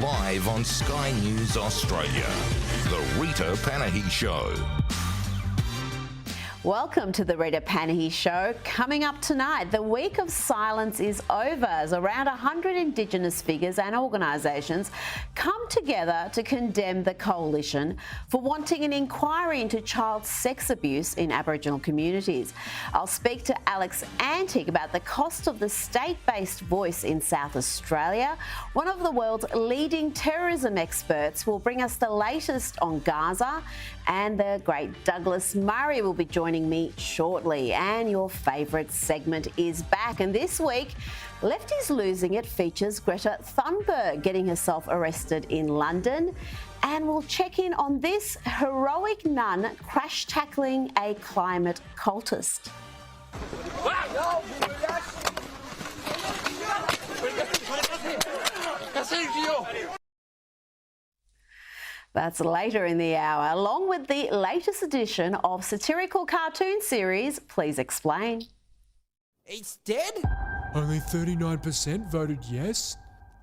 live on Sky News Australia. The Rita Panahi Show. Welcome to the Rita Panahi Show. Coming up tonight, the week of silence is over as around 100 Indigenous figures and organisations come together to condemn the coalition for wanting an inquiry into child sex abuse in Aboriginal communities. I'll speak to Alex Antic about the cost of the state-based voice in South Australia. One of the world's leading terrorism experts will bring us the latest on Gaza, and the great Douglas Murray will be joining me shortly. And your favourite segment is back. And this week, Lefties Losing It features Greta Thunberg getting herself arrested in London. And we'll check in on this heroic nun crash tackling a climate cultist. That's later in the hour, along with the latest edition of Satirical cartoon series, Please Explain. It's dead? Only 39% voted yes.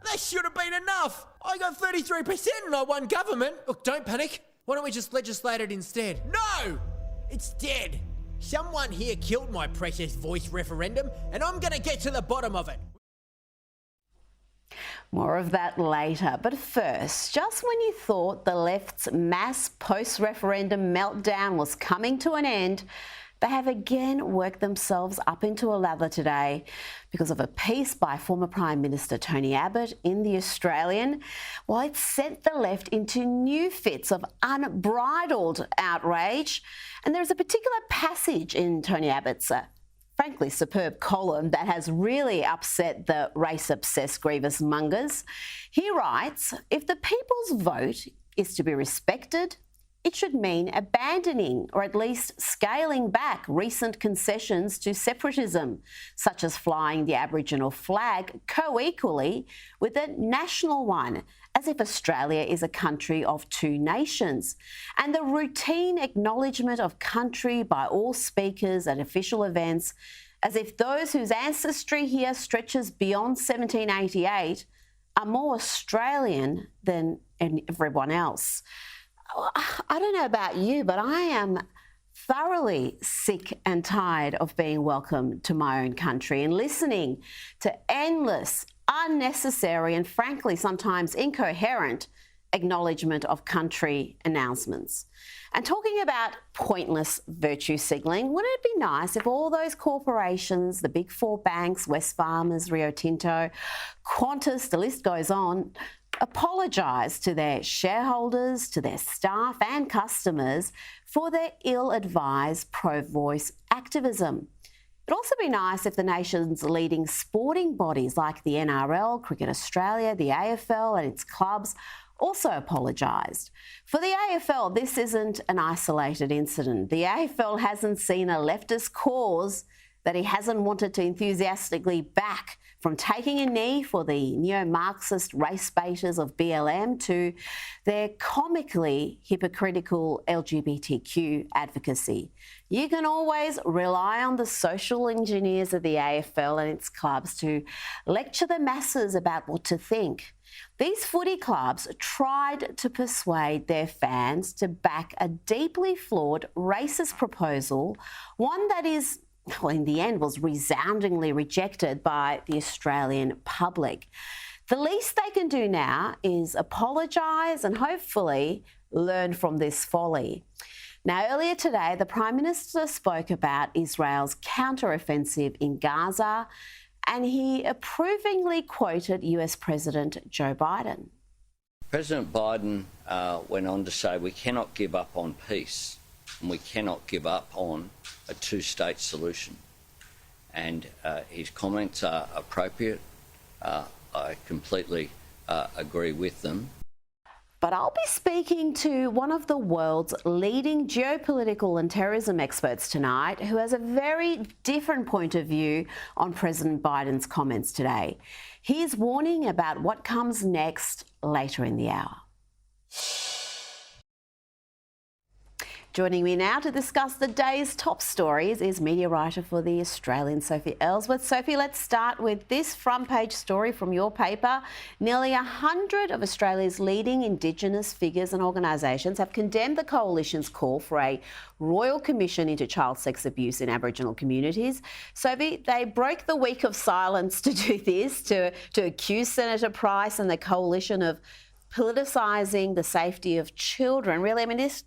That should have been enough. I got 33% and I won government. Look, don't panic. Why don't we just legislate it instead? No! It's dead. Someone here killed my precious voice referendum and I'm going to get to the bottom of it. More of that later. But first, just when you thought the left's mass post-referendum meltdown was coming to an end, they have again worked themselves up into a lather today because of a piece by former Prime Minister Tony Abbott in The Australian. Well, it sent the left into new fits of unbridled outrage. And there's a particular passage in Tony Abbott's frankly superb column that has really upset the race-obsessed grievous mongers. He writes, if the people's vote is to be respected, it should mean abandoning or at least scaling back recent concessions to separatism, such as flying the Aboriginal flag co-equally with the national one, as if Australia is a country of two nations, and the routine acknowledgement of country by all speakers at official events, as if those whose ancestry here stretches beyond 1788 are more Australian than everyone else. I don't know about you, but I am thoroughly sick and tired of being welcomed to my own country and listening to endless, unnecessary and frankly sometimes incoherent acknowledgement of country announcements. And talking about pointless virtue signalling, wouldn't it be nice if all those corporations, the big four banks, Wesfarmers, Rio Tinto, Qantas, the list goes on, apologise to their shareholders, to their staff and customers for their ill-advised pro-voice activism? It'd also be nice if the nation's leading sporting bodies like the NRL, Cricket Australia, the AFL and its clubs also apologised. For the AFL, this isn't an isolated incident. The AFL hasn't seen a leftist cause that he hasn't wanted to enthusiastically back, from taking a knee for the neo-Marxist race baiters of BLM to their comically hypocritical LGBTQ advocacy. You can always rely on the social engineers of the AFL and its clubs to lecture the masses about what to think. These footy clubs tried to persuade their fans to back a deeply flawed racist proposal, one that is, well, in the end, was resoundingly rejected by the Australian public. The least they can do now is apologise and hopefully learn from this folly. Now, earlier today, the Prime Minister spoke about Israel's counter-offensive in Gaza, and he approvingly quoted US President Joe Biden. President Biden went on to say we cannot give up on peace and we cannot give up on a two-state solution. And his comments are appropriate. I completely agree with them. But I'll be speaking to one of the world's leading geopolitical and terrorism experts tonight who has a very different point of view on President Biden's comments today. He's warning about what comes next later in the hour. Joining me now to discuss the day's top stories is media writer for The Australian, Sophie Ellsworth. Sophie, let's start with this front page story from your paper. Nearly 100 of Australia's leading Indigenous figures and organisations have condemned the Coalition's call for a royal commission into child sex abuse in Aboriginal communities. Sophie, they broke the week of silence to do this, to accuse Senator Price and the Coalition of politicising the safety of children. Really, I mean, this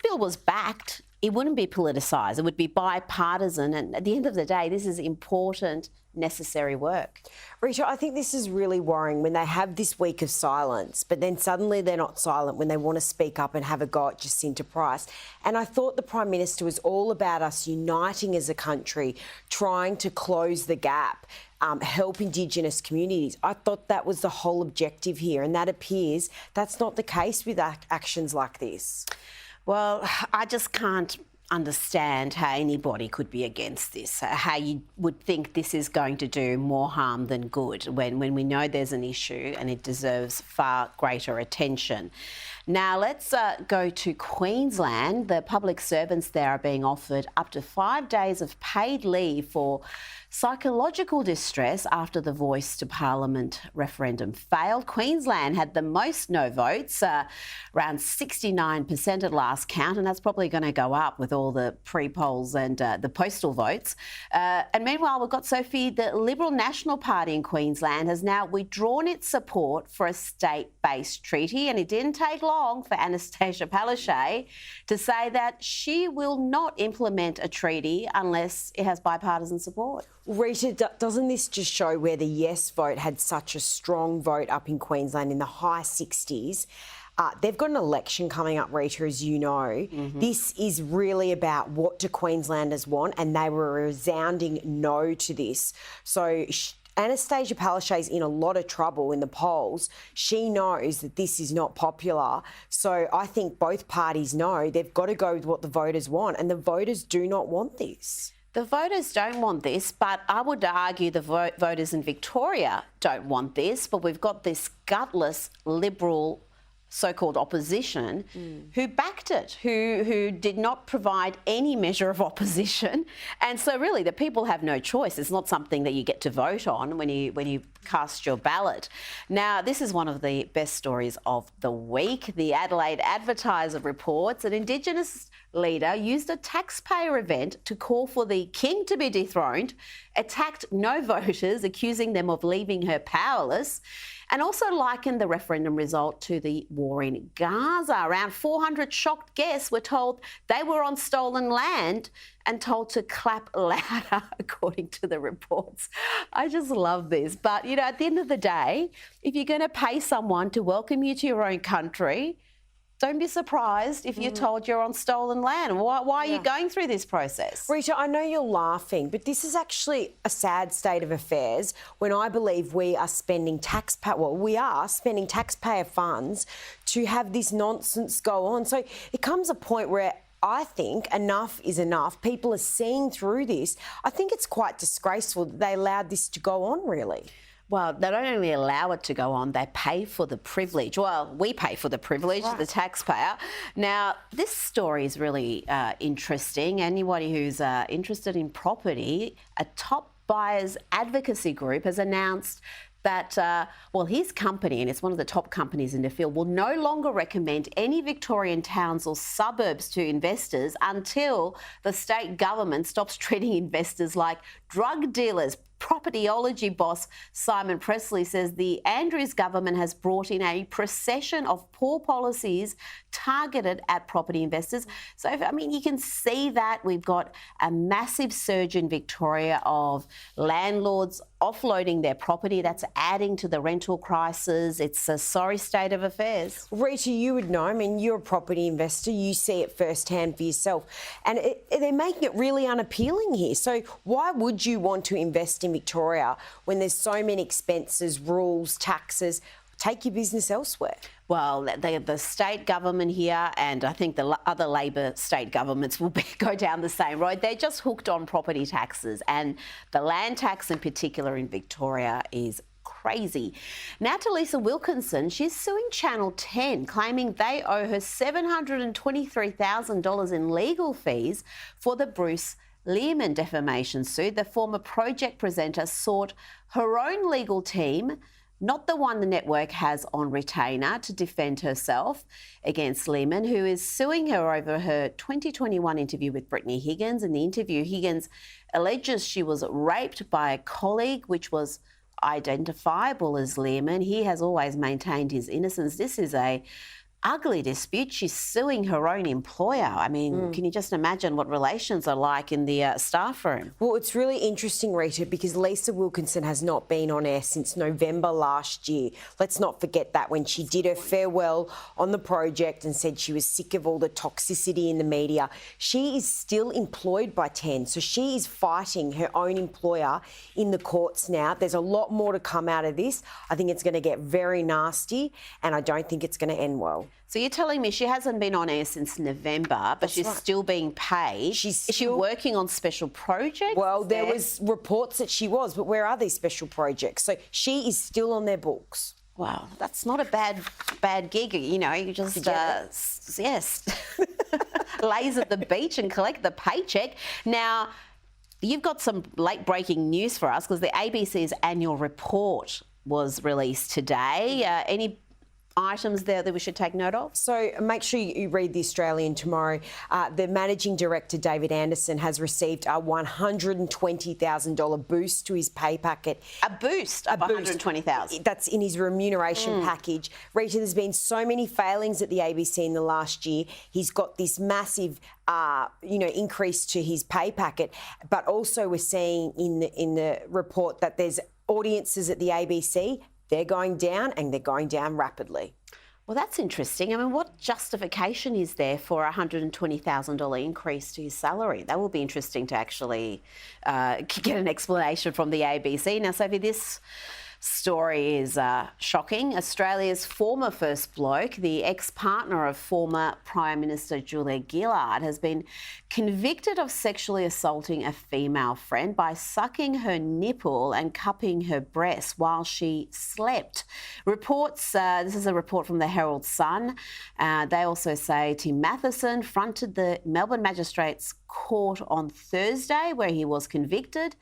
bill was backed. It wouldn't be politicised. It would be bipartisan. And at the end of the day, this is important, necessary work. Rita, I think this is really worrying when they have this week of silence, but then suddenly they're not silent when they want to speak up and have a go at Jacinta Price. And I thought the Prime Minister was all about us uniting as a country, trying to close the gap, help Indigenous communities. I thought that was the whole objective here, and that appears that's not the case with actions like this. Well, I just can't understand how anybody could be against this, how you would think this is going to do more harm than good when we know there's an issue and it deserves far greater attention. Now, let's go to Queensland. The public servants there are being offered up to 5 days of paid leave for psychological distress after the Voice to Parliament referendum failed. Queensland had the most no votes, around 69% at last count, and that's probably going to go up with all the pre-polls and the postal votes. And meanwhile, we've got, Sophie, the Liberal National Party in Queensland has now withdrawn its support for a state-based treaty, and it didn't take long for Anastasia Palaszczuk to say that she will not implement a treaty unless it has bipartisan support. Rita, doesn't this just show where the yes vote had such a strong vote up in Queensland in the high 60s? They've got an election coming up, Rita, as you know. This is really about what do Queenslanders want, and they were a resounding no to this. So Anastasia Palaszczuk's in a lot of trouble in the polls. She knows that this is not popular. So I think both parties know they've got to go with what the voters want, and the voters do not want this. The voters don't want this, but I would argue the voters in Victoria don't want this, but we've got this gutless Liberal so-called opposition who backed it, who did not provide any measure of opposition. And so really the people have no choice. It's not something that you get to vote on when you cast your ballot. Now, this is one of the best stories of the week. The Adelaide Advertiser reports an Indigenous leader used a taxpayer event to call for the king to be dethroned, attacked no voters, accusing them of leaving her powerless, and also likened the referendum result to the war in Gaza. Around 400 shocked guests were told they were on stolen land and told to clap louder, according to the reports. I just love this. But, you know, at the end of the day, if you're going to pay someone to welcome you to your own country, don't be surprised if you're told you're on stolen land. Why are you going through this process? Rita, I know you're laughing, but this is actually a sad state of affairs when I believe we are spending taxpayer funds to have this nonsense go on. So it comes a point where I think enough is enough. People are seeing through this. I think it's quite disgraceful that they allowed this to go on, really. Well, they don't only allow it to go on, they pay for the privilege. Well, we pay for the privilege, the taxpayer. Now, this story is really interesting. Anybody who's interested in property, a top buyers advocacy group has announced that, his company, and it's one of the top companies in the field, will no longer recommend any Victorian towns or suburbs to investors until the state government stops treating investors like drug dealers. Propertyology boss Simon Presley says the Andrews government has brought in a procession of poor policies targeted at property investors. So, I mean, you can see that we've got a massive surge in Victoria of landlords offloading their property. That's adding to the rental crisis. It's a sorry state of affairs. Rita, you would know. I mean, you're a property investor. You see it firsthand for yourself. And they're making it really unappealing here. So why would you want to invest in Victoria when there's so many expenses, rules, taxes? Take your business elsewhere. Well, the state government here, and I think the other Labor state governments will go down the same road. They're just hooked on property taxes, and the land tax in particular in Victoria is crazy. Now to Lisa Wilkinson. She's suing Channel 10, claiming they owe her $723,000 in legal fees for the Bruce Lehrmann defamation suit. The former project presenter sought her own legal team, not the one the network has on retainer, to defend herself against Lehrmann, who is suing her over her 2021 interview with Brittany Higgins. In the interview, Higgins alleges she was raped by a colleague, which was identifiable as Lehrmann. He has always maintained his innocence. This is a ugly dispute. She's suing her own employer. I mean, can you just imagine what relations are like in the staff room? Well, it's really interesting, Rita, because Lisa Wilkinson has not been on air since November last year. Let's not forget that, when she did her farewell on the project and said she was sick of all the toxicity in the media. She is still employed by 10, so she is fighting her own employer in the courts now. There's a lot more to come out of this. I think it's going to get very nasty, and I don't think it's going to end well. So you're telling me she hasn't been on air since November, but she's still being paid? Is she working on special projects? Well, there was reports that she was, but where are these special projects? So she is still on their books. Wow, that's not a bad gig. You know, you just lays at the beach and collect the paycheck. Now, you've got some late breaking news for us, because the ABC's annual report was released today. Any items there that we should take note of? So make sure you read The Australian tomorrow. The managing director, David Anderson, has received a $120,000 boost to his pay packet. A boost of $120,000? That's in his remuneration package. Rita, there's been so many failings at the ABC in the last year. He's got this massive increase to his pay packet, but also we're seeing in the report that there's audiences at the ABC. They're going down, and they're going down rapidly. Well, that's interesting. I mean, what justification is there for a $120,000 increase to his salary? That will be interesting to actually get an explanation from the ABC. Now, Sophie, this story is shocking. Australia's former First Bloke, the ex-partner of former Prime Minister Julia Gillard, has been convicted of sexually assaulting a female friend by sucking her nipple and cupping her breast while she slept. Reports, this is a report from the Herald Sun. They also say Tim Matheson fronted the Melbourne Magistrates Court on Thursday, where he was convicted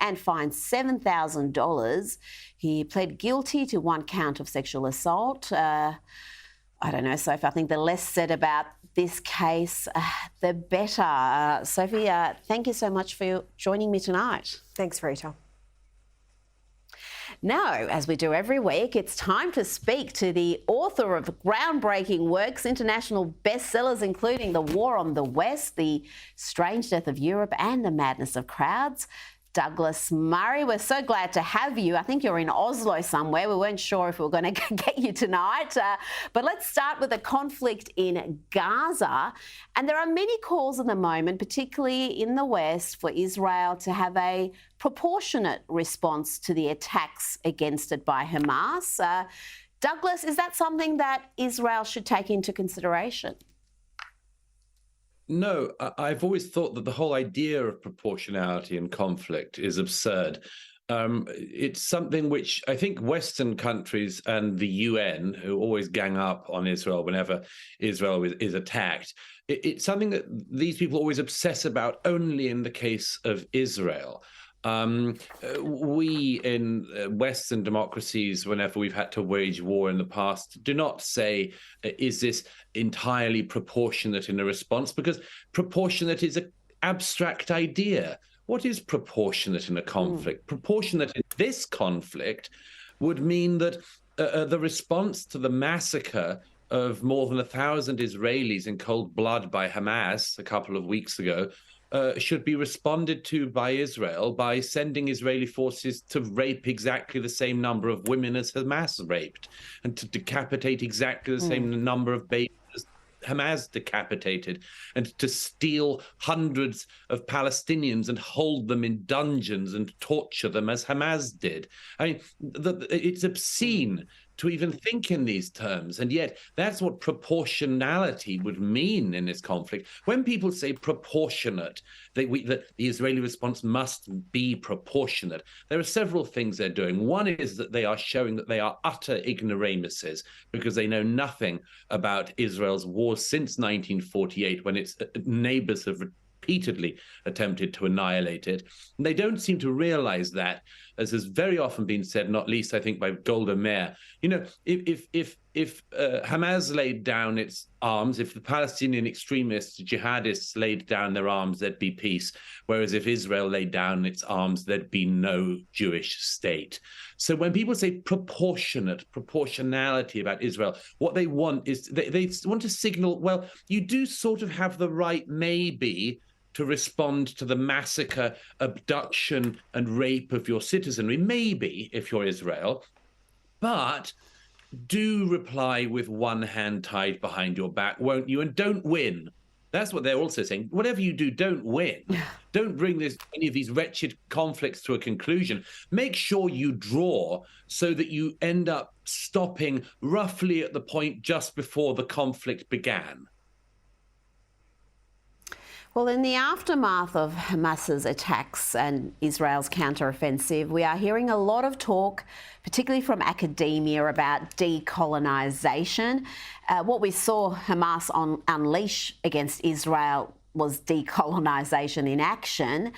and fined $7,000. He pled guilty to one count of sexual assault. I don't know, Sophie, I think the less said about this case, the better. Sophie, thank you so much for joining me tonight. Thanks, Rita. Now, as we do every week, it's time to speak to the author of groundbreaking works, international bestsellers, including The War on the West, The Strange Death of Europe, and The Madness of Crowds, Douglas Murray. We're so glad to have you. I think you're in Oslo somewhere. We weren't sure if we were going to get you tonight. But let's start with the conflict in Gaza. And there are many calls at the moment, particularly in the West, for Israel to have a proportionate response to the attacks against it by Hamas. Douglas, is that something that Israel should take into consideration? No, I've always thought that the whole idea of proportionality in conflict is absurd. It's something which I think Western countries and the UN, who always gang up on Israel whenever Israel is attacked, it's something that these people always obsess about only in the case of Israel. We in Western democracies, whenever we've had to wage war in the past, do not say, is this entirely proportionate in a response? Because proportionate is an abstract idea. What is proportionate in a conflict? Proportionate in this conflict would mean that the response to the massacre of more than 1,000 Israelis in cold blood by Hamas a couple of weeks ago should be responded to by Israel by sending Israeli forces to rape exactly the same number of women as Hamas raped, and to decapitate exactly the same number of babies as Hamas decapitated, and to steal hundreds of Palestinians and hold them in dungeons and torture them as Hamas did. I mean, it's obscene to even think in these terms. And yet that's what proportionality would mean in this conflict. When people say proportionate, that the Israeli response must be proportionate, there are several things they're doing. One is that they are showing that they are utter ignoramuses because they know nothing about Israel's war since 1948, when its neighbors have repeatedly attempted to annihilate it. And they don't seem to realize that, as has very often been said, not least, I think, by Golda Meir. You know, if Hamas laid down its arms, if the Palestinian extremists, jihadists laid down their arms, there'd be peace. Whereas if Israel laid down its arms, there'd be no Jewish state. So when people say proportionality about Israel, what they want is they want to signal, well, you do sort of have the right, maybe, to respond to the massacre, abduction, and rape of your citizenry, maybe, if you're Israel, but do reply with one hand tied behind your back, won't you? And don't win. That's what they're also saying. Whatever you do, don't win. Don't bring any of these wretched conflicts to a conclusion. Make sure you draw so that you end up stopping roughly at the point just before the conflict began. Well, in the aftermath of Hamas's attacks and Israel's counteroffensive, we are hearing a lot of talk, particularly from academia, about decolonisation. What we saw Hamas unleash against Israel was decolonisation in action.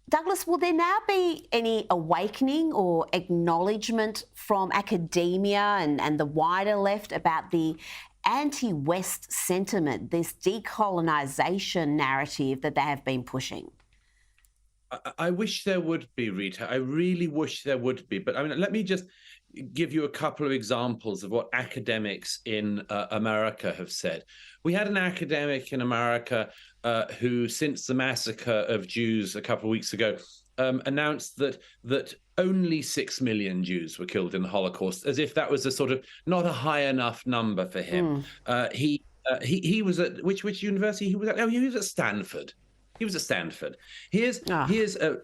Douglas, will there now be any awakening or acknowledgement from academia and the wider left about the anti-West sentiment, this decolonisation narrative that they have been pushing? I wish there would be, Rita. I really wish there would be. But I mean, let me just give you a couple of examples of what academics in America have said. We had an academic in America who, since the massacre of Jews a couple of weeks ago, announced that only 6 million Jews were killed in the Holocaust, as if that was a sort of not a high enough number for him. He was at which university he was at? Oh, he was at Stanford. He was at Stanford. Here's a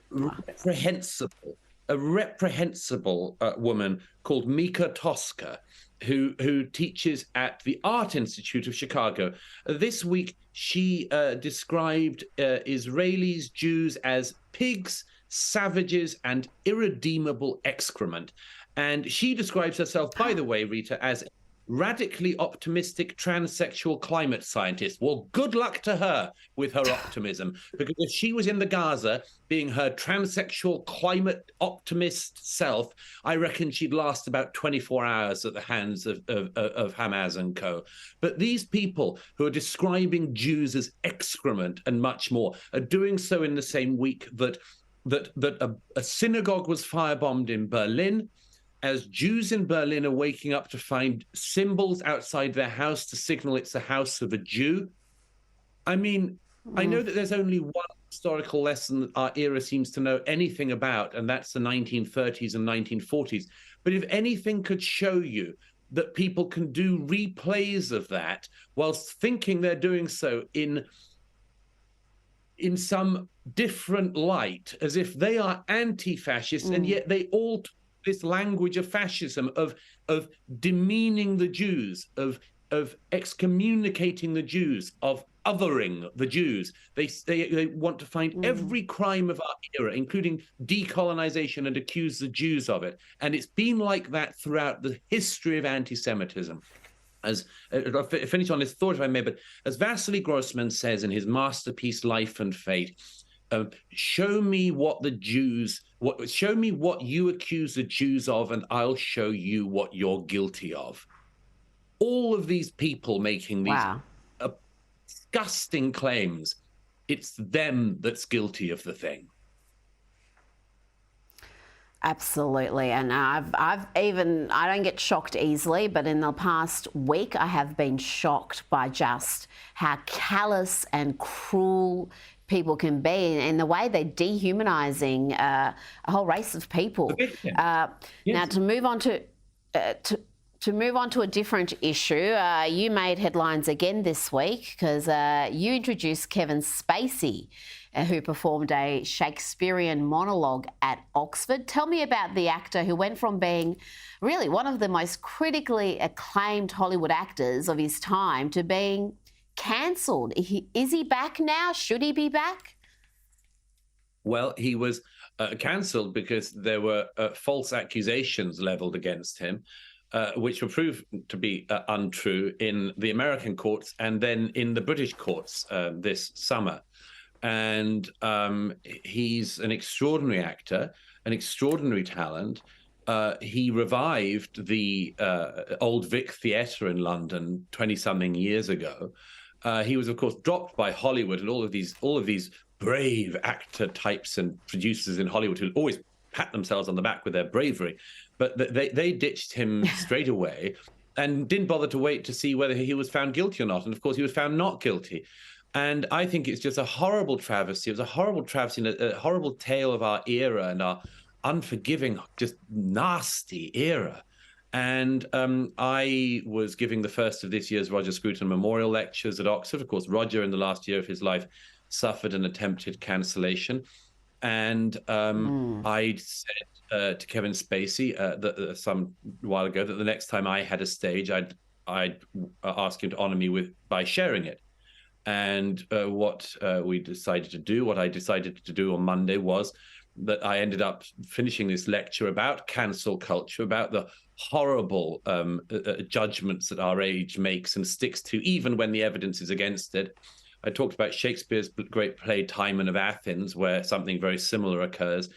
reprehensible woman called Mika Tosca, who teaches at the Art Institute of Chicago. This week, she described Israelis, Jews as pigs, savages, and irredeemable excrement. And she describes herself, by the way, Rita, as radically optimistic transsexual climate scientist. Well, good luck to her with her optimism, because if she was in the Gaza being her transsexual climate optimist self, I reckon she'd last about 24 hours at the hands of Hamas and co. But these people who are describing Jews as excrement and much more are doing so in the same week that a synagogue was firebombed in Berlin, as Jews in Berlin are waking up to find symbols outside their house to signal it's the house of a Jew. I mean, I know that there's only one historical lesson that our era seems to know anything about, and that's the 1930s and 1940s. But if anything could show you that people can do replays of that whilst thinking they're doing so in some different light, as if they are anti-fascist, and yet they all this language of fascism, of demeaning the Jews, of excommunicating the Jews, of othering the Jews. They want to find every crime of our era, including decolonization, and accuse the Jews of it. And it's been like that throughout the history of anti-Semitism. As I'll finish on this thought, if I may, but as Vasily Grossman says in his masterpiece Life and Fate, show me what you accuse the Jews of, and I'll show you what you're guilty of. All of these people making these disgusting claims, it's them that's guilty of the thing. Absolutely, and I don't get shocked easily, but in the past week I have been shocked by just how callous and cruel people can be, and the way they're dehumanising a whole race of people. Now, to move on to a different issue, you made headlines again this week because you introduced Kevin Spacey who performed a Shakespearean monologue at Oxford. Tell me about the actor who went from being really one of the most critically acclaimed Hollywood actors of his time to being cancelled. Is he back now? Should he be back? Well, he was cancelled because there were false accusations levelled against him, which were proved to be untrue in the American courts and then in the British courts this summer. And he's an extraordinary actor, an extraordinary talent. He revived the Old Vic Theatre in London 20-something years ago. He was, of course, dropped by Hollywood, and all of these brave actor types and producers in Hollywood who always pat themselves on the back with their bravery. But they ditched him straight away and didn't bother to wait to see whether he was found guilty or not. And of course, he was found not guilty. And I think it's just a horrible travesty. It was a horrible travesty, and a horrible tale of our era and our unforgiving, just nasty era. And I was giving the first of this year's Roger Scruton Memorial Lectures at Oxford. Of course, Roger, in the last year of his life, suffered an attempted cancellation. And I said to Kevin Spacey some while ago that the next time I had a stage, I'd ask him to honour me by sharing it. And what I decided to do on Monday was that I ended up finishing this lecture about cancel culture, about the horrible judgments that our age makes and sticks to, even when the evidence is against it. I talked about Shakespeare's great play Timon of Athens, where something very similar occurs,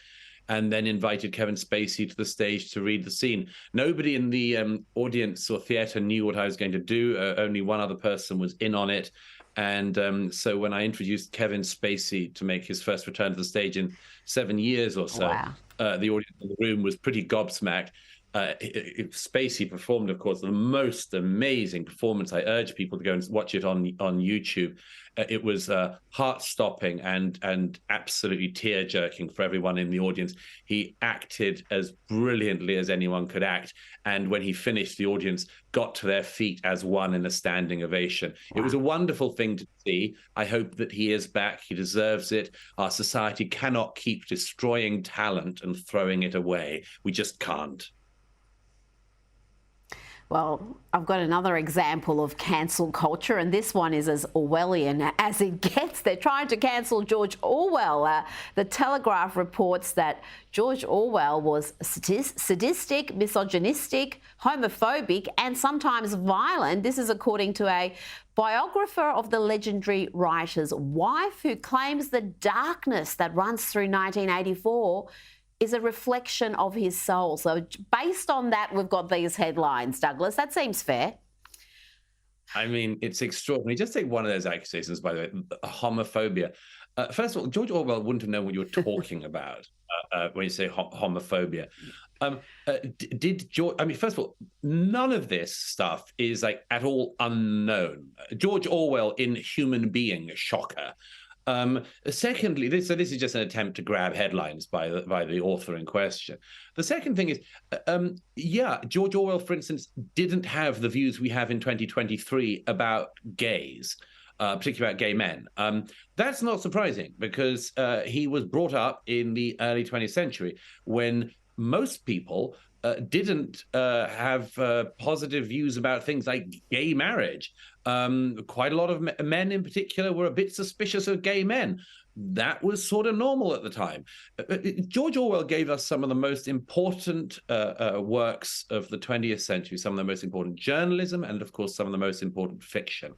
and then invited Kevin Spacey to the stage to read the scene. Nobody in the audience or theatre knew what I was going to do. Only one other person was in on it. And so when I introduced Kevin Spacey to make his first return to the stage in 7 years or so, wow. The audience in the room was pretty gobsmacked. Spacey performed, of course, the most amazing performance. I urge people to go and watch it on YouTube. It was heart-stopping and absolutely tear-jerking for everyone in the audience. He acted as brilliantly as anyone could act. And when he finished, the audience got to their feet as one in a standing ovation. Wow. It was a wonderful thing to see. I hope that he is back. He deserves it. Our society cannot keep destroying talent and throwing it away. We just can't. Well, I've got another example of cancel culture, and this one is as Orwellian as it gets. They're trying to cancel George Orwell. The Telegraph reports that George Orwell was sadistic, misogynistic, homophobic, and sometimes violent. This is according to a biographer of the legendary writer's wife, who claims the darkness that runs through 1984 is a reflection of his soul. So based on that, we've got these headlines, Douglas. That seems fair. I mean, it's extraordinary. Just take one of those accusations, by the way, homophobia. First of all, George Orwell wouldn't have known what you were talking about when you say homophobia. Did George? I mean, first of all, none of this stuff is like at all unknown. George Orwell in Human Being, shocker. Secondly, this is just an attempt to grab headlines by the author in question. The second thing is, George Orwell, for instance, didn't have the views we have in 2023 about gays, particularly about gay men. That's not surprising because he was brought up in the early 20th century when most people didn't have positive views about things like gay marriage. Quite a lot of men in particular were a bit suspicious of gay men. That was sort of normal at the time. George Orwell gave us some of the most important works of the 20th century, some of the most important journalism, and of course, some of the most important fiction.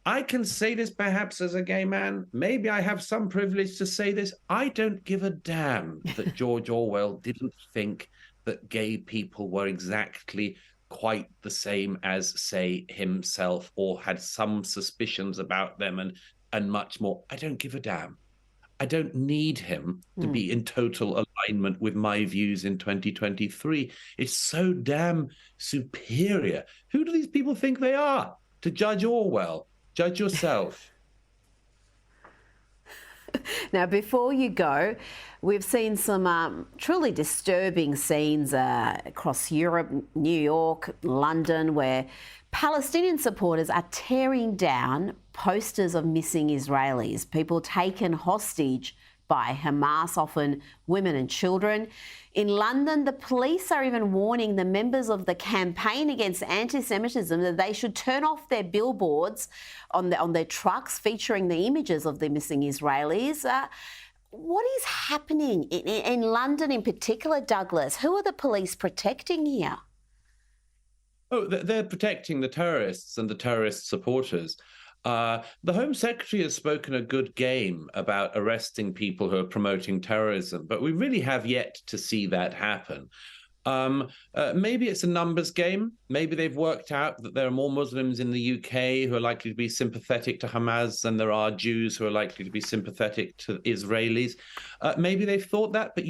I can say this perhaps as a gay man. Maybe I have some privilege to say this. I don't give a damn that George Orwell didn't think that gay people were exactly quite the same as, say, himself, or had some suspicions about them and much more. I don't give a damn. I don't need him to be in total alignment with my views in 2023. It's so damn superior. Who do these people think they are to judge Orwell? Judge yourself. Now, before you go, we've seen some truly disturbing scenes across Europe, New York, London, where Palestinian supporters are tearing down posters of missing Israelis, people taken hostage by Hamas, often women and children. In London, the police are even warning the members of the campaign against anti-Semitism that they should turn off their billboards on their trucks featuring the images of the missing Israelis. What is happening in London in particular, Douglas? Who are the police protecting here? Oh, they're protecting the terrorists and the terrorist supporters. The Home Secretary has spoken a good game about arresting people who are promoting terrorism, but we really have yet to see that happen. Maybe it's a numbers game. Maybe they've worked out that there are more Muslims in the UK who are likely to be sympathetic to Hamas than there are Jews who are likely to be sympathetic to Israelis. Maybe they've thought that, but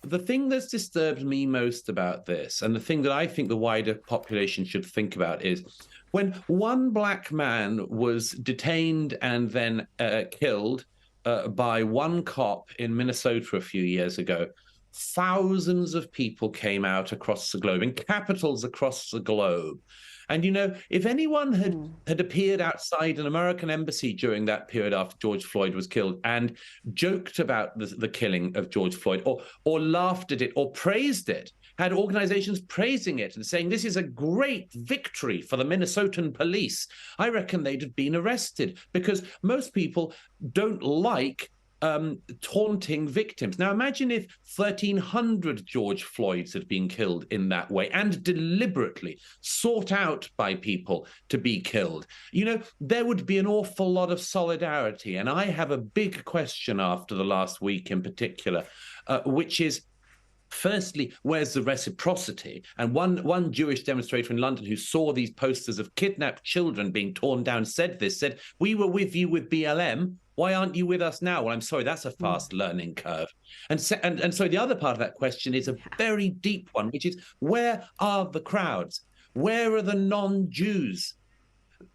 the thing that's disturbed me most about this, and the thing that I think the wider population should think about, is when one black man was detained and then killed by one cop in Minnesota a few years ago, thousands of people came out across the globe, in capitals across the globe. And, if anyone had appeared outside an American embassy during that period after George Floyd was killed and joked about the killing of George Floyd, or laughed at it or praised it, had organizations praising it and saying this is a great victory for the Minnesotan police, I reckon they'd have been arrested, because most people don't like taunting victims. Now, imagine if 1,300 George Floyds had been killed in that way and deliberately sought out by people to be killed. There would be an awful lot of solidarity. And I have a big question after the last week in particular, which is, firstly, where's the reciprocity? And one Jewish demonstrator in London who saw these posters of kidnapped children being torn down said, we were with you with BLM. Why aren't you with us now? Well, I'm sorry, that's a fast learning curve. And so the other part of that question is a very deep one, which is, where are the crowds? Where are the non-Jews?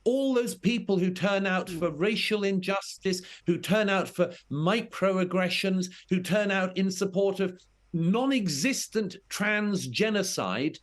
All those people who turn out for racial injustice, who turn out for microaggressions, who turn out in support of non-existent trans genocide,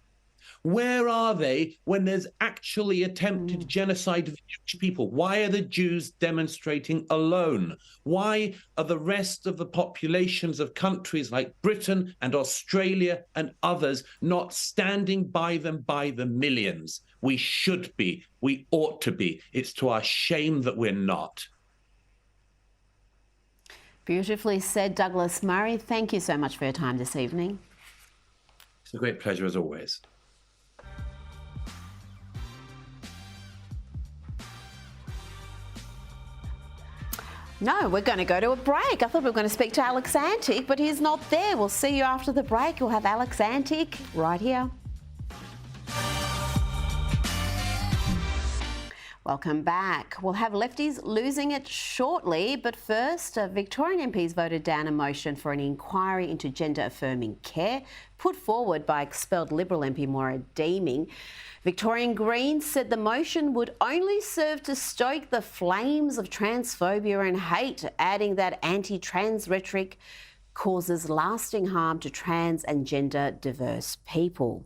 where are they when there's actually attempted genocide of Jewish people? Why are the Jews demonstrating alone? Why are the rest of the populations of countries like Britain and Australia and others not standing by them by the millions? We should be. We ought to be. It's to our shame that we're not. Beautifully said, Douglas Murray. Thank you so much for your time this evening. It's a great pleasure as always. No, we're going to go to a break. I thought we were going to speak to Alex Antic, but he's not there. We'll see you after the break. We'll have Alex Antic right here. Welcome back. We'll have Lefties losing it shortly, but first, Victorian MPs voted down a motion for an inquiry into gender-affirming care put forward by expelled Liberal MP Maura Deeming. Victorian Greens said the motion would only serve to stoke the flames of transphobia and hate, adding that anti-trans rhetoric causes lasting harm to trans and gender-diverse people.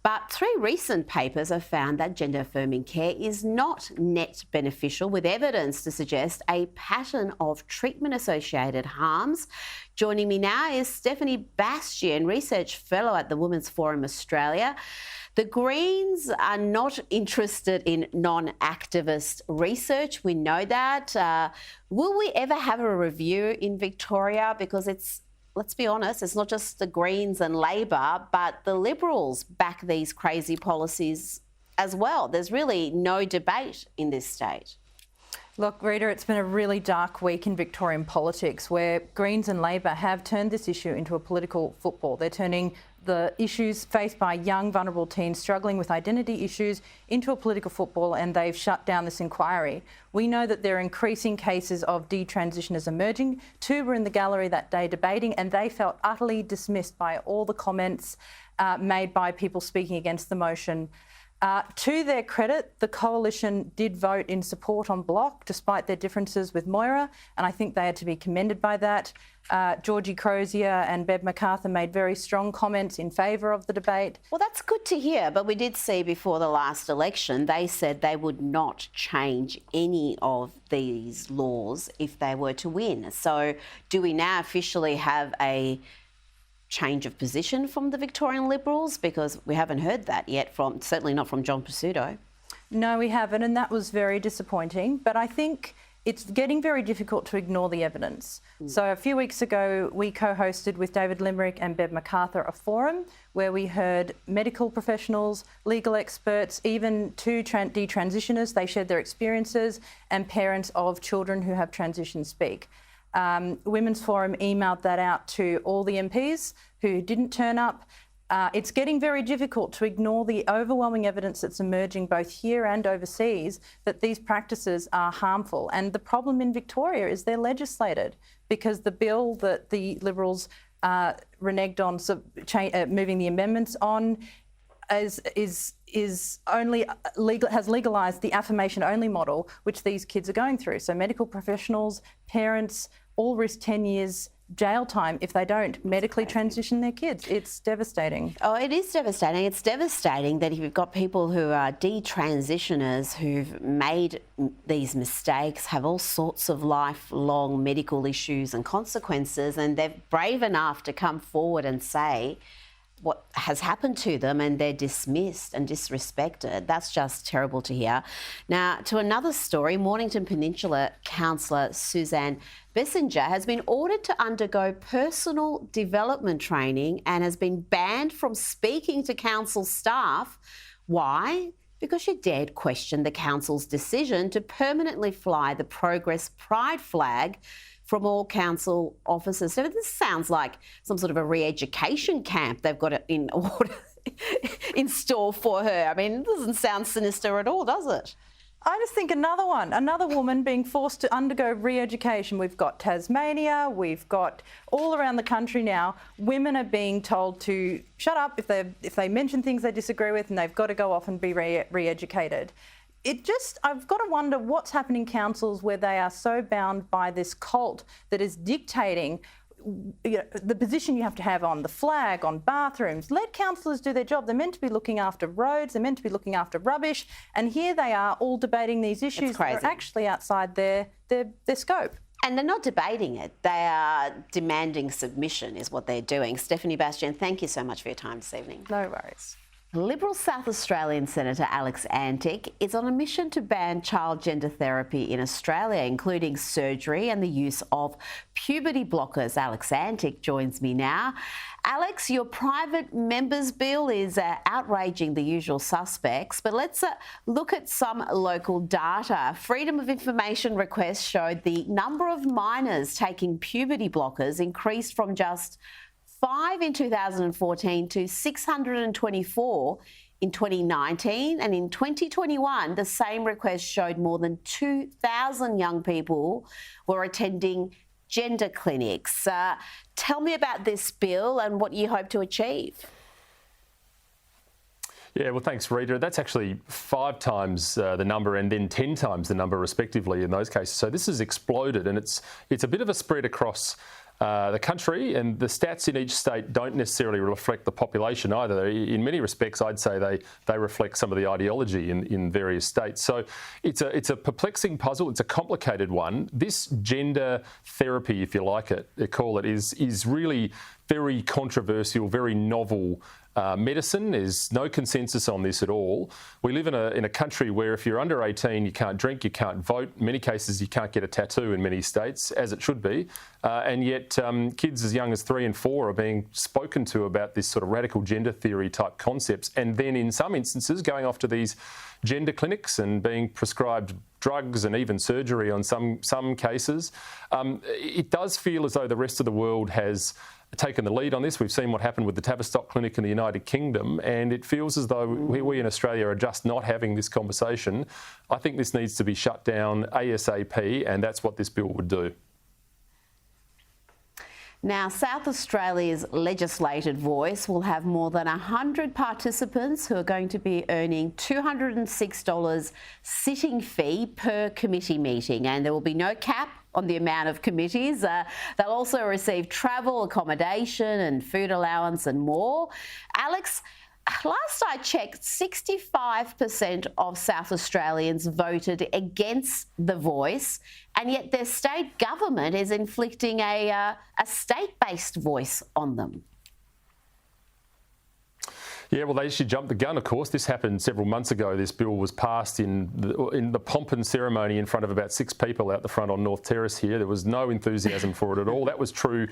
But 3 recent papers have found that gender-affirming care is not net beneficial, with evidence to suggest a pattern of treatment-associated harms. Joining me now is Stephanie Bastian, Research Fellow at the Women's Forum Australia. The Greens are not interested in non-activist research. We know that. Will we ever have a review in Victoria? Because let's be honest, it's not just the Greens and Labor, but the Liberals back these crazy policies as well. There's really no debate in this state. Look, Rita, it's been a really dark week in Victorian politics where Greens and Labor have turned this issue into a political football. They're turning the issues faced by young, vulnerable teens struggling with identity issues into a political football, and they've shut down this inquiry. We know that there are increasing cases of detransitioners emerging. 2 were in the gallery that day debating, and they felt utterly dismissed by all the comments made by people speaking against the motion. To their credit, the coalition did vote in support on bloc, despite their differences with Moira, and I think they are to be commended by that. Georgie Crozier and Bev MacArthur made very strong comments in favour of the debate. Well, that's good to hear, but we did see before the last election, they said they would not change any of these laws if they were to win. So do we now officially have a change of position from the Victorian Liberals? Because we haven't heard that yet, certainly not from John Pesutto. No, we haven't, and that was very disappointing. But I think it's getting very difficult to ignore the evidence. So a few weeks ago, we co-hosted with David Limerick and Bev MacArthur a forum where we heard medical professionals, legal experts, even two detransitioners. They shared their experiences, and parents of children who have transitioned speak. Women's Forum emailed that out to all the MPs who didn't turn up. It's getting very difficult to ignore the overwhelming evidence that's emerging both here and overseas that these practices are harmful. And the problem in Victoria is they're legislated, because the bill that the Liberals reneged on, moving the amendments on, is only has legalised the affirmation-only model, which these kids are going through. So medical professionals, parents, all risk 10 years jail time if they don't medically transition their kids. It's devastating. Oh, it is devastating. It's devastating that if you've got people who are detransitioners who've made these mistakes, have all sorts of lifelong medical issues and consequences, and they're brave enough to come forward and say what has happened to them, and they're dismissed and disrespected. That's just terrible to hear. Now, to another story, Mornington Peninsula councillor Suzanne Bessinger has been ordered to undergo personal development training and has been banned from speaking to council staff. Why? Because she dared question the council's decision to permanently fly the Progress Pride flag from all council offices. So this sounds like some sort of a re-education camp they've got in order in store for her. I mean, it doesn't sound sinister at all, does it? I just think another woman being forced to undergo re-education. We've got Tasmania, we've got all around the country now, women are being told to shut up if they mention things they disagree with, and they've got to go off and be re-educated. I've got to wonder what's happening in councils where they are so bound by this cult that is dictating the position you have to have on the flag, on bathrooms. Let councillors do their job. They're meant to be looking after roads, they're meant to be looking after rubbish, and here they are all debating these issues that are actually outside their scope. And they're not debating it, they are demanding submission is what they're doing. Stephanie Bastian, thank you so much for your time this evening. No worries. Liberal South Australian Senator Alex Antic is on a mission to ban child gender therapy in Australia, including surgery and the use of puberty blockers. Alex Antic joins me now. Alex, your private members' bill is outraging the usual suspects, but let's look at some local data. Freedom of Information requests showed the number of minors taking puberty blockers increased from just 5 in 2014 to 624 in 2019, and in 2021 the same request showed more than 2,000 young people were attending gender clinics. Tell me about this bill and what you hope to achieve. Yeah, well, thanks, Rita. That's actually 5 times the number and then 10 times the number, respectively, in those cases. So this has exploded, and it's a bit of a spread across the country, and the stats in each state don't necessarily reflect the population either. In many respects, I'd say they reflect some of the ideology in various states. So it's a perplexing puzzle. It's a complicated one. This gender therapy, if you like it, they call it, is really very controversial, very novel medicine. There's no consensus on this at all. We live in a country where if you're under 18, you can't drink, you can't vote. In many cases, you can't get a tattoo in many states, as it should be. And yet kids as young as 3 and 4 are being spoken to about this sort of radical gender theory type concepts. And then in some instances, going off to these gender clinics and being prescribed drugs and even surgery on some cases. It does feel as though the rest of the world has taken the lead on this. We've seen what happened with the Tavistock Clinic in the United Kingdom, and it feels as though we in Australia are just not having this conversation. I think this needs to be shut down ASAP, and that's what this bill would do. Now, South Australia's legislated voice will have more than 100 participants who are going to be earning $206 sitting fee per committee meeting, and there will be no cap on the amount of committees. They'll also receive travel, accommodation and food allowance and more. Alex, last I checked, 65% of South Australians voted against the voice, and yet their state government is inflicting a state-based voice on them. Yeah, well, they should jump the gun, of course. This happened several months ago. This bill was passed in the pomp and ceremony in front of about 6 people out the front on North Terrace here. There was no enthusiasm for it at all. That was true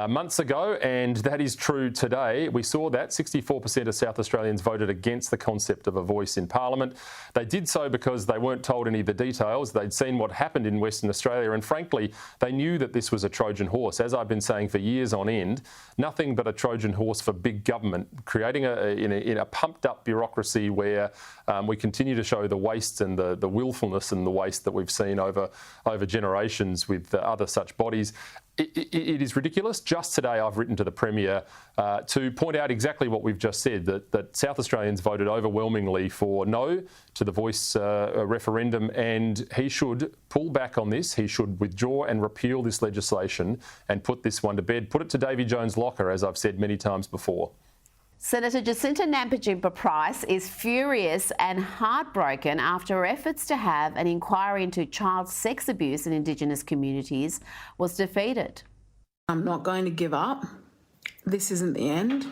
months ago, and that is true today. We saw that 64% of South Australians voted against the concept of a voice in Parliament. They did so because they weren't told any of the details. They'd seen what happened in Western Australia, and frankly, they knew that this was a Trojan horse. As I've been saying for years on end, nothing but a Trojan horse for big government, creating in a pumped-up bureaucracy where we continue to show the waste and the willfulness and the waste that we've seen over generations with other such bodies. It is ridiculous. Just today I've written to the Premier to point out exactly what we've just said, that South Australians voted overwhelmingly for no to the voice referendum, and he should pull back on this. He should withdraw and repeal this legislation and put this one to bed. Put it to Davy Jones' locker, as I've said many times before. Senator Jacinta Nampijinpa-Price is furious and heartbroken after efforts to have an inquiry into child sex abuse in Indigenous communities was defeated. I'm not going to give up. This isn't the end.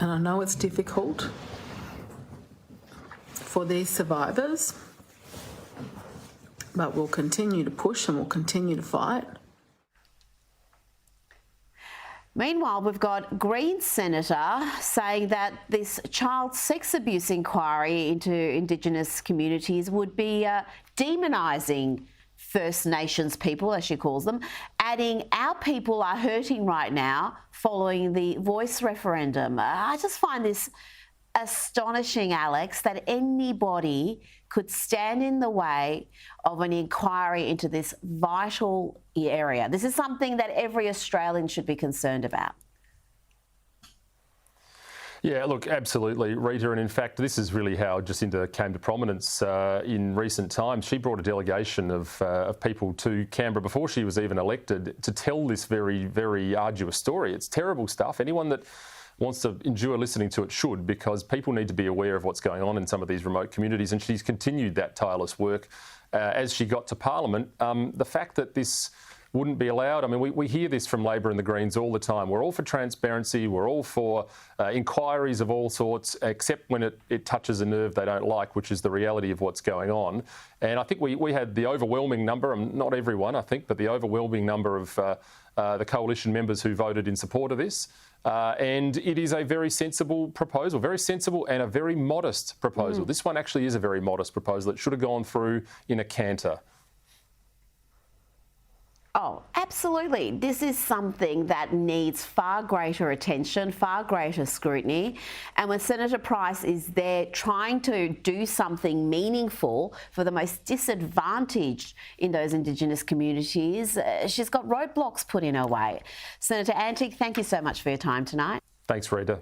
And I know it's difficult for these survivors, but we'll continue to push and we'll continue to fight. Meanwhile, we've got Green Senator saying that this child sex abuse inquiry into Indigenous communities would be demonising First Nations people, as she calls them, adding our people are hurting right now following the voice referendum. I just find this astonishing, Alex, that anybody could stand in the way of an inquiry into this vital area. This is something that every Australian should be concerned about. Yeah, look, absolutely, Rita. And in fact, this is really how Jacinta came to prominence in recent times. She brought a delegation of people to Canberra before she was even elected to tell this very, very arduous story. It's terrible stuff. Anyone that wants to endure listening to it should, because people need to be aware of what's going on in some of these remote communities, and she's continued that tireless work as she got to Parliament. The fact that this wouldn't be allowed, I mean, we hear this from Labor and the Greens all the time. We're all for transparency, we're all for inquiries of all sorts, except when it touches a nerve they don't like, which is the reality of what's going on. And I think we had the overwhelming number, not everyone I think, but the overwhelming number of the coalition members who voted in support of this. And it is a very sensible proposal, very sensible and a very modest proposal. This one actually is a very modest proposal. It should have gone through in a canter. Oh, absolutely. This is something that needs far greater attention, far greater scrutiny. And when Senator Price is there trying to do something meaningful for the most disadvantaged in those Indigenous communities, she's got roadblocks put in her way. Senator Antic, thank you so much for your time tonight. Thanks, Rita.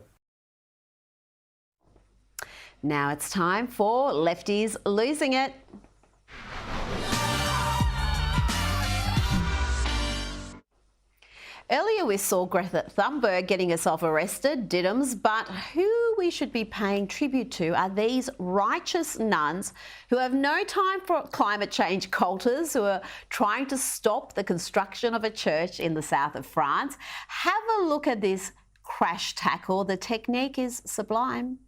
Now it's time for Lefties Losing It. Earlier we saw Greta Thunberg getting herself arrested, diddums, but who we should be paying tribute to are these righteous nuns who have no time for climate change cultists who are trying to stop the construction of a church in the south of France. Have a look at this crash tackle. The technique is sublime.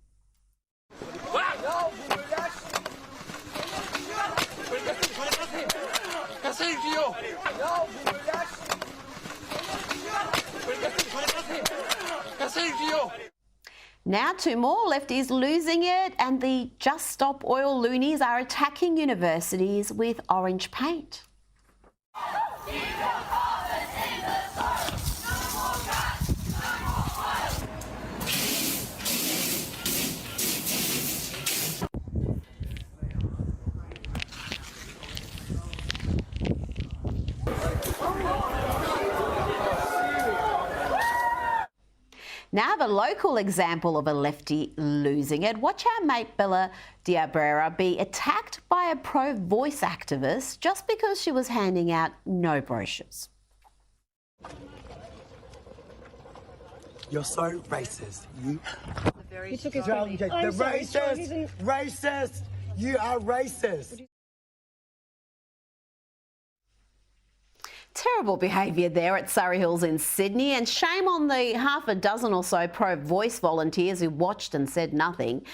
Now 2 more lefties losing it, and the Just Stop Oil loonies are attacking universities with orange paint. Now I have a local example of a lefty losing it. Watch our mate Bella Diabrera be attacked by a pro-voice activist just because she was handing out no brochures. You're so racist. You took his family. The racist! Racist! You are racist! Terrible behaviour there at Surrey Hills in Sydney, and shame on the half a dozen or so pro-voice volunteers who watched and said nothing.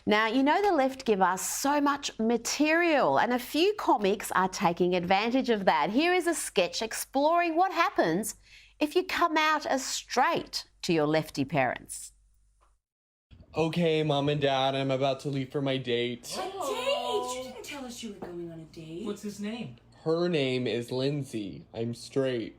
Now, you know the left give us so much material, and a few comics are taking advantage of that. Here is a sketch exploring what happens if you come out as straight to your lefty parents. Okay, Mom and Dad, I'm about to leave for my date. A date? You didn't tell us you were going on a date. What's his name? Her name is Lindsay. I'm straight.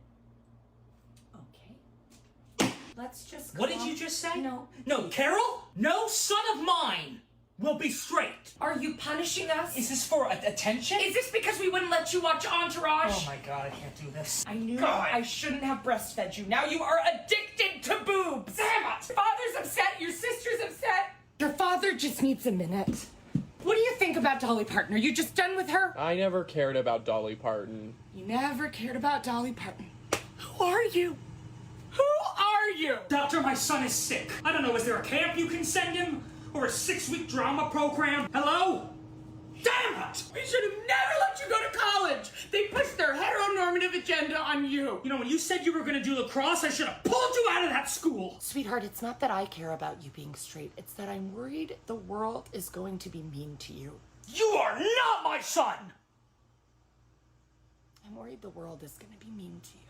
Okay. Let's just What did you just say? No. No, Carol? No son of mine will be straight. Are you punishing us? Is this for attention? Is this because we wouldn't let you watch Entourage? Oh my god, I can't do this. I knew God. I shouldn't have breastfed you. Now you are addicted to boobs. Damn it! Your father's upset. Your sister's upset. Your father just needs a minute. What do you think about Dolly Parton? Are you just done with her? I never cared about Dolly Parton. You never cared about Dolly Parton. Who are you? Who are you? Doctor, my son is sick. I don't know, is there a camp you can send him? Or a 6-week drama program? Hello? Damn it! We should have never let you go to college. They pushed their heteronormative agenda on you. You know, when you said you were gonna do lacrosse, I should have pulled you out of that school. Sweetheart, it's not that I care about you being straight. It's that I'm worried the world is going to be mean to you. You are not my son! I'm worried the world is going to be mean to you.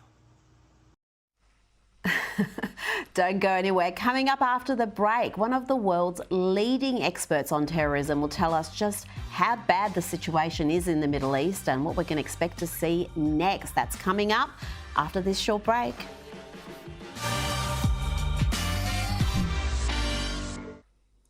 Don't go anywhere. Coming up after the break, one of the world's leading experts on terrorism will tell us just how bad the situation is in the Middle East and what we can expect to see next. That's coming up after this short break.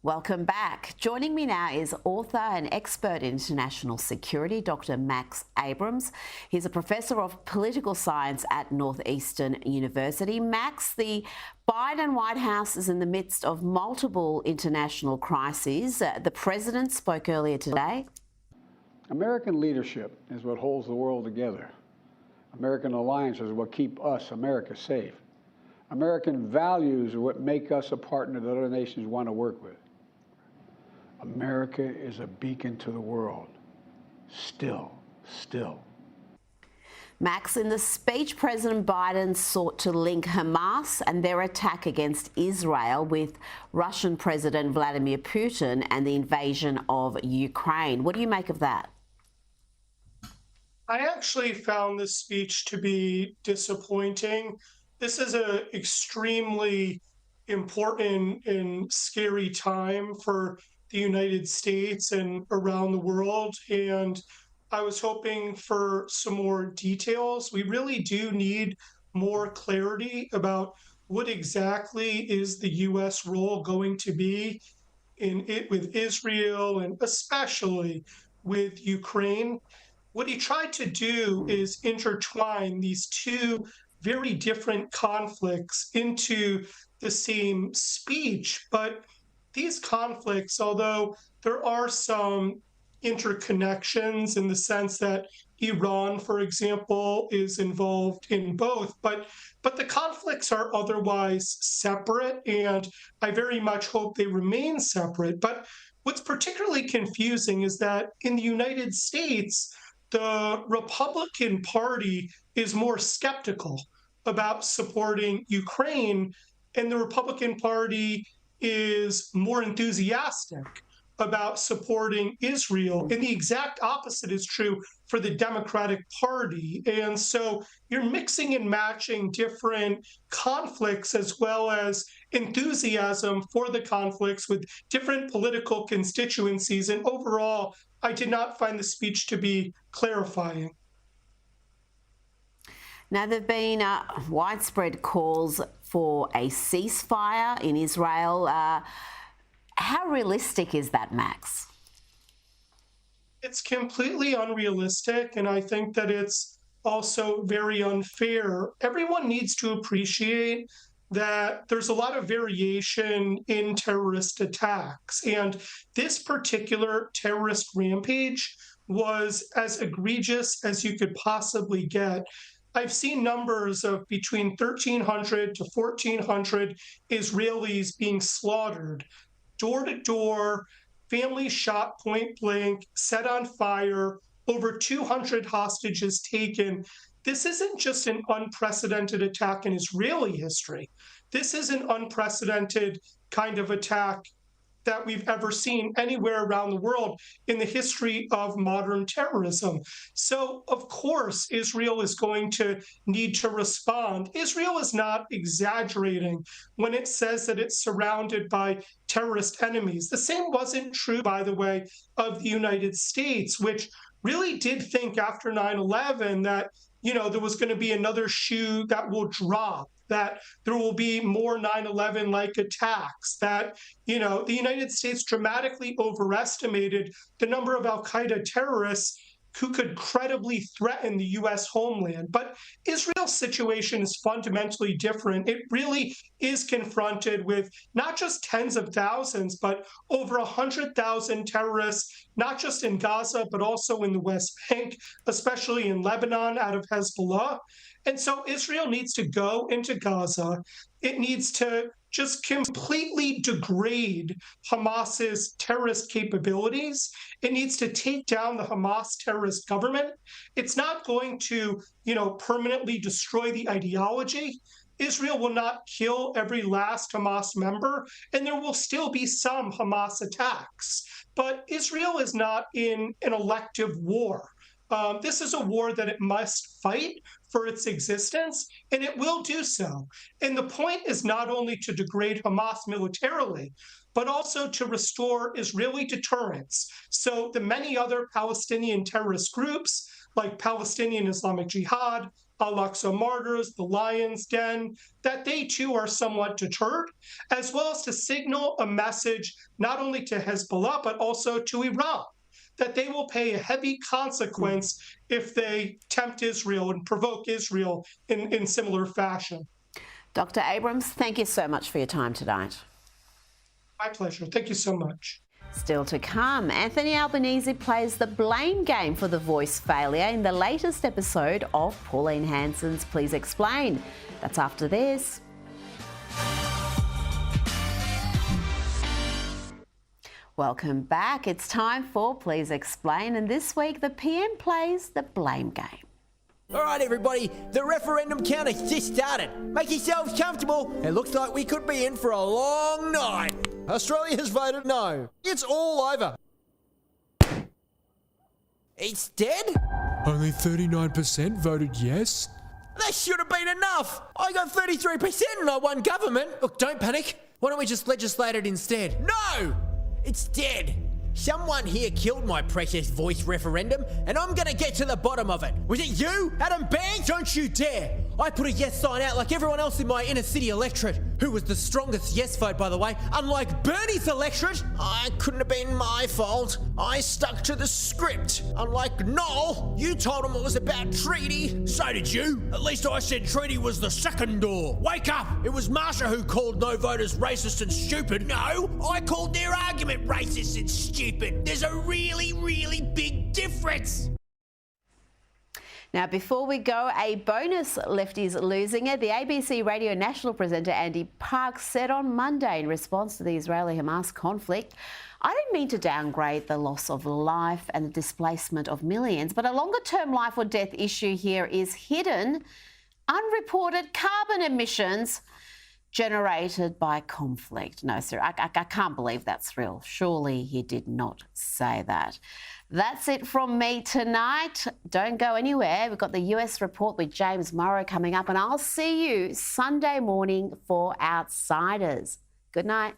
Welcome back. Joining me now is author and expert in international security, Dr. Max Abrams. He's a professor of political science at Northeastern University. Max, the Biden White House is in the midst of multiple international crises. The president spoke earlier today. American leadership is what holds the world together. American alliances are what keep us, America, safe. American values are what make us a partner that other nations want to work with. America is a beacon to the world. Still. Max, in the speech, President Biden sought to link Hamas and their attack against Israel with Russian President Vladimir Putin and the invasion of Ukraine. What do you make of that? I actually found this speech to be disappointing. This is an extremely important and scary time for the United States and around the world, and I was hoping for some more details. We really do need more clarity about what exactly is the U.S. role going to be in it with Israel and especially with Ukraine. What he tried to do is intertwine these two very different conflicts into the same speech, but these conflicts, although there are some interconnections in the sense that Iran, for example, is involved in both, but the conflicts are otherwise separate, and I very much hope they remain separate. But what's particularly confusing is that in the United States, the Republican Party is more skeptical about supporting Ukraine, and the Republican Party is more enthusiastic about supporting Israel. And the exact opposite is true for the Democratic Party. And so you're mixing and matching different conflicts as well as enthusiasm for the conflicts with different political constituencies. And overall, I did not find the speech to be clarifying. Now, there have been widespread calls for a ceasefire in Israel. How realistic is that, Max? It's completely unrealistic, and I think that it's also very unfair. Everyone needs to appreciate that there's a lot of variation in terrorist attacks. And this particular terrorist rampage was as egregious as you could possibly get. I've seen numbers of between 1,300 to 1,400 Israelis being slaughtered, door to door, families shot point blank, set on fire, over 200 hostages taken. This isn't just an unprecedented attack in Israeli history. This is an unprecedented kind of attack that we've ever seen anywhere around the world in the history of modern terrorism. So, of course, Israel is going to need to respond. Israel is not exaggerating when it says that it's surrounded by terrorist enemies. The same wasn't true, by the way, of the United States, which really did think after 9/11 that, there was going to be another shoe that will drop, that there will be more 9/11-like attacks, that, the United States dramatically overestimated the number of al-Qaeda terrorists who could credibly threaten the U.S. homeland. But Israel's situation is fundamentally different. It really is confronted with not just tens of thousands, but over 100,000 terrorists, not just in Gaza, but also in the West Bank, especially in Lebanon out of Hezbollah. And so Israel needs to go into Gaza. It needs to just completely degrade Hamas's terrorist capabilities. It needs to take down the Hamas terrorist government. It's not going to, permanently destroy the ideology. Israel will not kill every last Hamas member, and there will still be some Hamas attacks. But Israel is not in an elective war. This is a war that it must fight for its existence, and it will do so. And the point is not only to degrade Hamas militarily, but also to restore Israeli deterrence. So the many other Palestinian terrorist groups, like Palestinian Islamic Jihad, Al-Aqsa Martyrs, the Lion's Den, that they too are somewhat deterred, as well as to signal a message not only to Hezbollah, but also to Iran, that they will pay a heavy consequence if they tempt Israel and provoke Israel in similar fashion. Dr. Abrams, thank you so much for your time tonight. My pleasure. Thank you so much. Still to come, Anthony Albanese plays the blame game for the voice failure in the latest episode of Pauline Hanson's Please Explain. That's after this. Welcome back. It's time for Please Explain, and this week the PM plays the blame game. All right, everybody, the referendum count has just started. Make yourselves comfortable. It looks like we could be in for a long night. Australia has voted no. It's all over. It's dead? Only 39% voted yes. That should have been enough. I got 33% and I won government. Look, don't panic. Why don't we just legislate it instead? No! It's dead. Someone here killed my precious voice referendum, and I'm gonna get to the bottom of it. Was it you, Adam Banks? Don't you dare! I put a yes sign out like everyone else in my inner city electorate, who was the strongest yes vote, by the way, unlike Bernie's electorate. I couldn't have been my fault. I stuck to the script. Unlike Noel, you told him it was about treaty. So did you. At least I said treaty was the second door. Wake up! It was Marsha who called no voters racist and stupid. No, I called their argument racist and stupid. There's a really, really big difference. Now, before we go, a bonus Lefties losing it. The ABC radio national presenter Andy Parks said on Monday in response to the Israeli-Hamas conflict, "I don't mean to downgrade the loss of life and the displacement of millions, but a longer-term life or death issue here is hidden, unreported carbon emissions generated by conflict." No, sir, I can't believe that's real. Surely he did not say that. That's it from me tonight. Don't go anywhere. We've got the US report with James Morrow coming up, and I'll see you Sunday morning for Outsiders. Good night.